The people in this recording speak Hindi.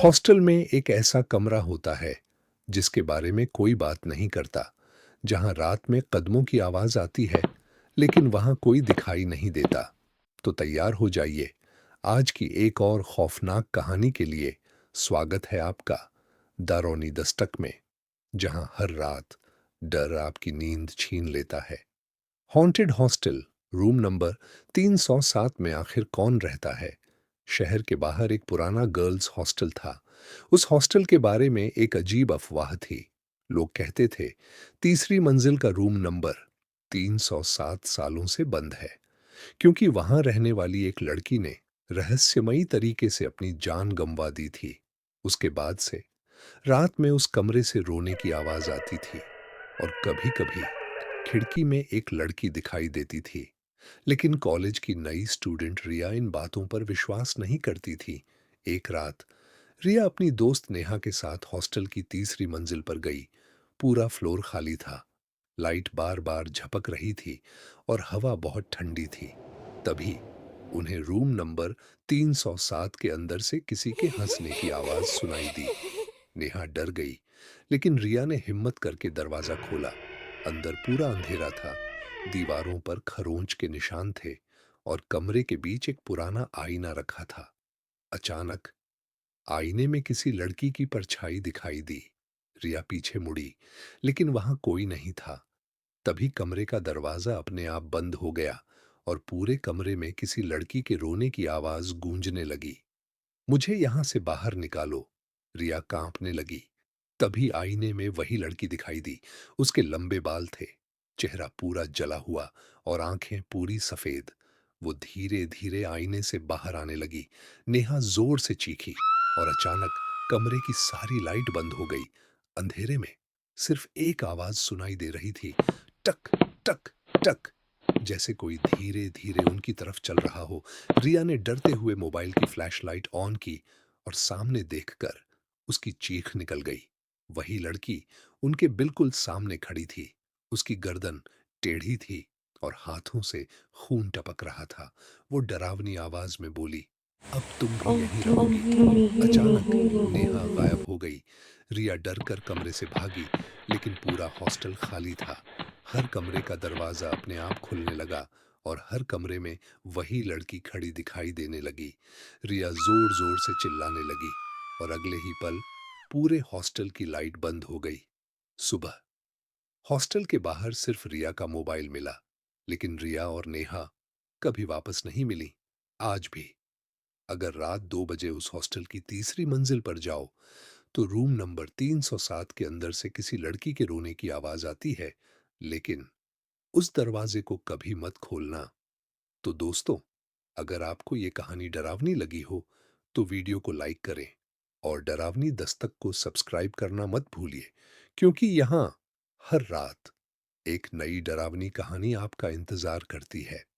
हॉस्टल में एक ऐसा कमरा होता है जिसके बारे में कोई बात नहीं करता, जहां रात में कदमों की आवाज आती है लेकिन वहां कोई दिखाई नहीं देता। तो तैयार हो जाइए आज की एक और खौफनाक कहानी के लिए। स्वागत है आपका दारोनी दस्तक में, जहां हर रात डर आपकी नींद छीन लेता है। हॉन्टेड हॉस्टल, रूम नंबर 307 में आखिर कौन रहता है? शहर के बाहर एक पुराना गर्ल्स हॉस्टल था। उस हॉस्टल के बारे में एक अजीब अफवाह थी। लोग कहते थे तीसरी मंजिल का रूम नंबर 307 सालों से बंद है, क्योंकि वहां रहने वाली एक लड़की ने रहस्यमयी तरीके से अपनी जान गंवा दी थी। उसके बाद से रात में उस कमरे से रोने की आवाज आती थी और कभी-कभी खिड़की में एक लड़की दिखाई देती थी। लेकिन कॉलेज की नई स्टूडेंट रिया इन बातों पर विश्वास नहीं करती थी। एक रात रिया अपनी दोस्त नेहा के साथ हॉस्टल की तीसरी मंजिल पर गई। पूरा फ्लोर खाली था, लाइट बार बार झपक रही थी और हवा बहुत ठंडी थी। तभी उन्हें रूम नंबर 307 के अंदर से किसी के हंसने की आवाज सुनाई दी। नेहा डर गई, लेकिन रिया ने हिम्मत करके दरवाजा खोला। अंदर पूरा अंधेरा था, दीवारों पर खरोंच के निशान थे और कमरे के बीच एक पुराना आईना रखा था। अचानक आईने में किसी लड़की की परछाई दिखाई दी। रिया पीछे मुड़ी, लेकिन वहां कोई नहीं था। तभी कमरे का दरवाजा अपने आप बंद हो गया और पूरे कमरे में किसी लड़की के रोने की आवाज गूंजने लगी। मुझे यहां से बाहर निकालो, रिया कांपने लगी। तभी आईने में वही लड़की दिखाई दी। उसके लंबे बाल थे, चेहरा पूरा जला हुआ और आंखें पूरी सफेद। वो धीरे धीरे आईने से बाहर आने लगी। नेहा जोर से चीखी और अचानक कमरे की सारी लाइट बंद हो गई। अंधेरे में सिर्फ एक आवाज सुनाई दे रही थी, टक टक टक, जैसे कोई धीरे धीरे उनकी तरफ चल रहा हो। रिया ने डरते हुए मोबाइल की फ्लैशलाइट ऑन की और सामने देखकर उसकी चीख निकल गई। वही लड़की उनके बिल्कुल सामने खड़ी थी। उसकी गर्दन टेढ़ी थी और हाथों से खून टपक रहा था। वो डरावनी आवाज में बोली, अब तुम भी यहीं रहोगी। अचानक नेहा गायब हो गई। रिया डर कर कमरे से भागी, लेकिन पूरा हॉस्टल खाली था। हर कमरे का दरवाजा अपने आप खुलने लगा और हर कमरे में वही लड़की खड़ी दिखाई देने लगी। रिया जोर जोर से चिल्लाने लगी और अगले ही पल पूरे हॉस्टल की लाइट बंद हो गई। सुबह हॉस्टल के बाहर सिर्फ रिया का मोबाइल मिला, लेकिन रिया और नेहा कभी वापस नहीं मिली। आज भी अगर रात 2 बजे उस हॉस्टल की तीसरी मंजिल पर जाओ, तो रूम नंबर 307 के अंदर से किसी लड़की के रोने की आवाज आती है। लेकिन उस दरवाजे को कभी मत खोलना। तो दोस्तों, अगर आपको ये कहानी डरावनी लगी हो, तो वीडियो को लाइक करें और डरावनी दस्तक को सब्सक्राइब करना मत भूलिए, क्योंकि यहाँ हर रात एक नई डरावनी कहानी आपका इंतजार करती है।